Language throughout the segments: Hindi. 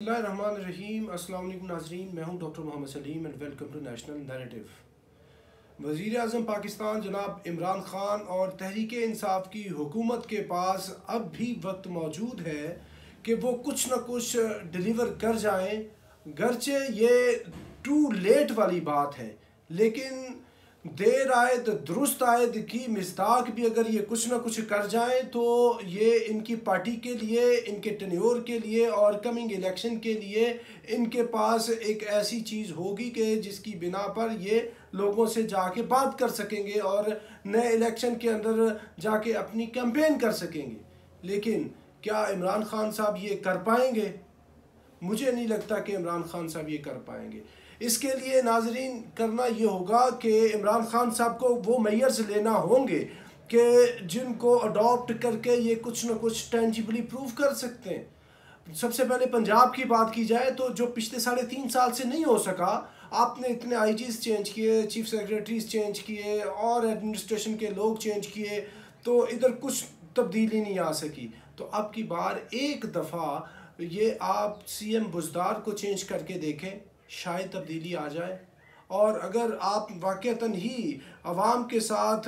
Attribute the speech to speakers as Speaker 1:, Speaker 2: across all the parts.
Speaker 1: बिस्मिल्लाहिर्रहमानिर्रहीम। अस्सलाम वालेकुम नाज़रीन, मैं हूं doctor Mohammad Salim and welcome to national narrative. वज़ीर आज़म पाकिस्तान जनाब इमरान ख़ान और तहरीक इंसाफ की हुकूमत के पास अब भी वक्त मौजूद है कि वो कुछ न कुछ डिलीवर कर जाएं। गरचे ये टू लेट वाली बात है, लेकिन देर आयद दुरुस्त आयद की मिस्दाक भी अगर ये कुछ ना कुछ कर जाएं तो ये इनकी पार्टी के लिए, इनके टेन्योर के लिए और कमिंग इलेक्शन के लिए इनके पास एक ऐसी चीज़ होगी कि जिसकी बिना पर ये लोगों से जाके बात कर सकेंगे और नए इलेक्शन के अंदर जाके अपनी कैंपेन कर सकेंगे। लेकिन क्या इमरान खान साहब ये कर पाएंगे? मुझे नहीं लगता कि इमरान खान साहब ये कर पाएंगे। इसके लिए नाजरीन करना ये होगा कि इमरान खान साहब को वो मेयर्स लेना होंगे कि जिनको अडॉप्ट करके ये कुछ ना कुछ टेंजिबली प्रूव कर सकते हैं। सबसे पहले पंजाब की बात की जाए तो जो पिछले 3.5 साल से नहीं हो सका, आपने इतने आईजीज चेंज किए, चीफ सेक्रेटरीज चेंज किए और एडमिनिस्ट्रेशन के लोग चेंज किए, तो इधर कुछ तब्दीली नहीं आ सकी। तो अब की बार एक दफ़ा ये आप सीएम बुज़दार को चेंज करके देखें, शायद तब्दीली आ जाए। और अगर आप वाक़तन ही आवाम के साथ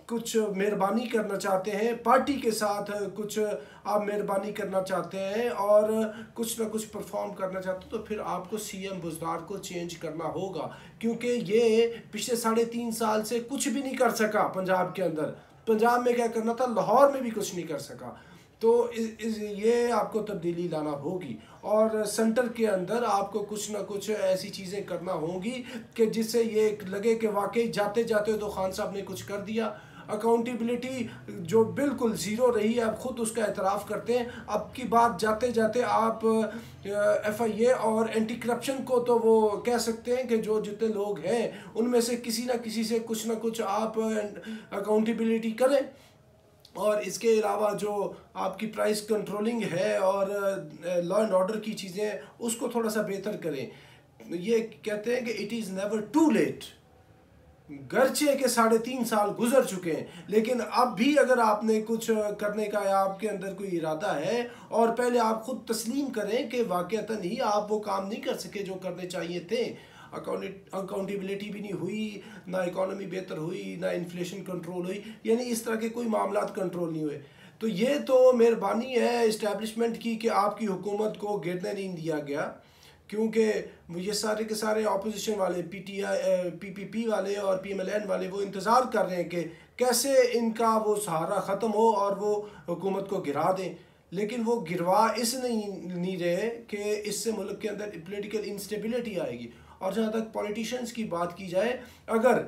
Speaker 1: कुछ मेहरबानी करना चाहते हैं, पार्टी के साथ कुछ आप मेहरबानी करना चाहते हैं और कुछ ना कुछ परफॉर्म करना चाहते हैं, तो फिर आपको सीएम बुज़दार को चेंज करना होगा, क्योंकि ये पिछले 3.5 साल से कुछ भी नहीं कर सका पंजाब के अंदर। पंजाब में क्या करना था, लाहौर में भी कुछ नहीं कर सका। तो ये आपको तब्दीली लाना होगी और सेंटर के अंदर आपको कुछ ना कुछ ऐसी चीज़ें करना होंगी कि जिससे ये लगे कि वाकई जाते जाते तो खान साहब ने कुछ कर दिया। अकाउंटेबिलिटी जो बिल्कुल ज़ीरो रही है, आप ख़ुद उसका एतराफ़ करते हैं। अब की बात जाते जाते आप FIA और एंटी करप्शन को तो वो कह सकते हैं कि जो जितने लोग हैं उनमें से किसी ना किसी से कुछ ना कुछ आप अकाउंटेबिलिटी करें। और इसके अलावा जो आपकी प्राइस कंट्रोलिंग है और लॉ एंड ऑर्डर की चीज़ें, उसको थोड़ा सा बेहतर करें। ये कहते हैं कि it is never too late. गरचे के 3.5 साल गुजर चुके हैं, लेकिन अब भी अगर आपने कुछ करने का या आपके अंदर कोई इरादा है, और पहले आप खुद तस्लीम करें कि वाक़तन ही आप वो काम नहीं कर सके जो करने चाहिए थे। अकाउंटेबिलिटी भी नहीं हुई, ना इकोनॉमी बेहतर हुई, ना इन्फ्लेशन कंट्रोल हुई, यानी इस तरह के कोई मामलात कंट्रोल नहीं हुए। तो ये तो मेहरबानी है इस्टेब्लिशमेंट की कि आपकी हुकूमत को गिरने नहीं दिया गया, क्योंकि ये सारे के सारे अपोजिशन वाले PPP वाले और PMLN वाले वो इंतज़ार कर रहे हैं कि कैसे इनका वो सहारा ख़त्म हो और वो हुकूमत को गिरा दें। लेकिन वो गिरवा इस नहीं रहे कि इससे मुल्क के अंदर पोलिटिकल इंस्टेबिलिटी आएगी। और जहाँ तक पॉलिटिशियंस की बात की जाए, अगर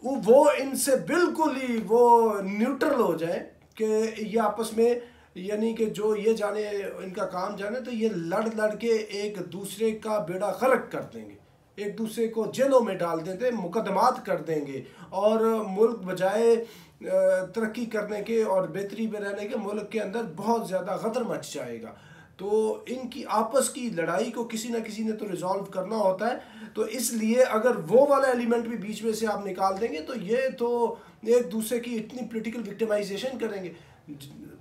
Speaker 1: वो इनसे बिल्कुल ही वो न्यूट्रल हो जाए कि ये आपस में, यानी कि जो ये जाने इनका काम जाने, तो ये लड़ के एक दूसरे का बेड़ा गर्क कर देंगे, एक दूसरे को जेलों में डाल देते, मुकदमात कर देंगे और मुल्क बजाय तरक्की करने के और बेहतरी में रहने के, मुल्क के अंदर बहुत ज़्यादा गदर मच जाएगा। तो इनकी आपस की लड़ाई को किसी ना किसी ने तो रिजॉल्व करना होता है। तो इसलिए अगर वो वाला एलिमेंट भी बीच में से आप निकाल देंगे तो ये तो एक दूसरे की इतनी पॉलिटिकल विक्टिमाइजेशन करेंगे।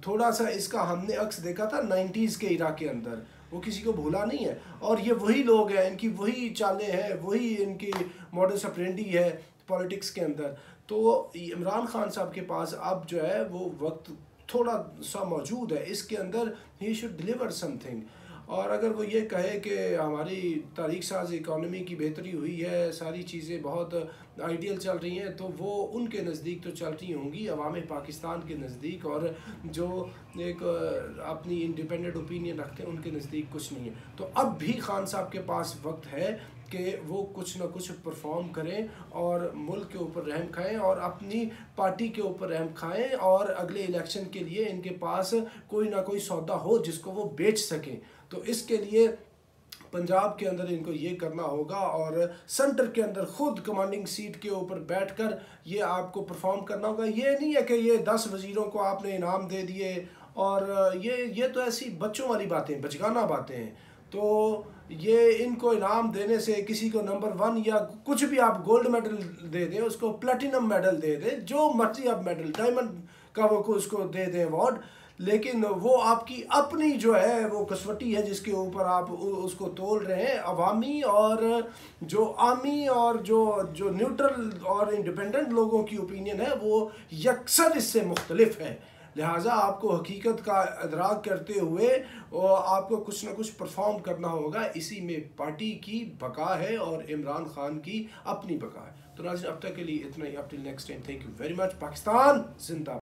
Speaker 1: थोड़ा सा इसका हमने अक्स देखा था 90s के इरा के अंदर, वो किसी को भूला नहीं है। और ये वही लोग हैं, इनकी वही चालें हैं, वही इनकी मॉडस ऑपरेंडी है पॉलिटिक्स के अंदर। तो इमरान खान साहब के पास अब जो है वो वक्त थोड़ा सा मौजूद है, इसके अंदर ही शुड डिलीवर समथिंग। और अगर वो ये कहे कि हमारी तारीख साज इकॉनमी की बेहतरी हुई है, सारी चीज़ें बहुत आइडियल चल रही हैं, तो वो उनके नज़दीक तो चल रही होंगी, अवाम पाकिस्तान के नज़दीक और जो एक अपनी इंडिपेंडेंट ओपिनियन रखते हैं उनके नज़दीक कुछ नहीं है। तो अब भी खान साहब के पास वक्त है कि वो कुछ ना कुछ परफॉर्म करें और मुल्क के ऊपर रहम खाएं और अपनी पार्टी के ऊपर रहम खाएं, और अगले इलेक्शन के लिए इनके पास कोई ना कोई सौदा हो जिसको वो बेच सकें। तो इसके लिए पंजाब के अंदर इनको ये करना होगा और सेंटर के अंदर खुद कमांडिंग सीट के ऊपर बैठकर ये आपको परफॉर्म करना होगा। ये नहीं है कि ये 10 वज़ीरों को आपने इनाम दे दिए, और ये तो ऐसी बच्चों वाली बातें, बचगाना बातें हैं। तो ये इनको इनाम देने से किसी को नंबर 1 या कुछ भी आप गोल्ड मेडल दे दें, उसको प्लेटिनम मेडल दे दें, जो मर्जी आप मेडल, डायमंड का वो उसको दे दें अवार्ड, लेकिन वो आपकी अपनी जो है वो कसवटी है जिसके ऊपर आप उसको तोल रहे हैं। अवामी और जो आमी और जो जो न्यूट्रल और इंडिपेंडेंट लोगों की ओपिनियन है वो यकसर इससे मुख्तलिफ है। लिहाजा आपको हकीकत का अदराक करते हुए और आपको कुछ ना कुछ परफॉर्म करना होगा। इसी में पार्टी की बका है और इमरान खान की अपनी बका है। तो नाज़रीन, अब तक के लिए इतना ही। Up till next time, thank you very much. Pakistan जिंदाबाद।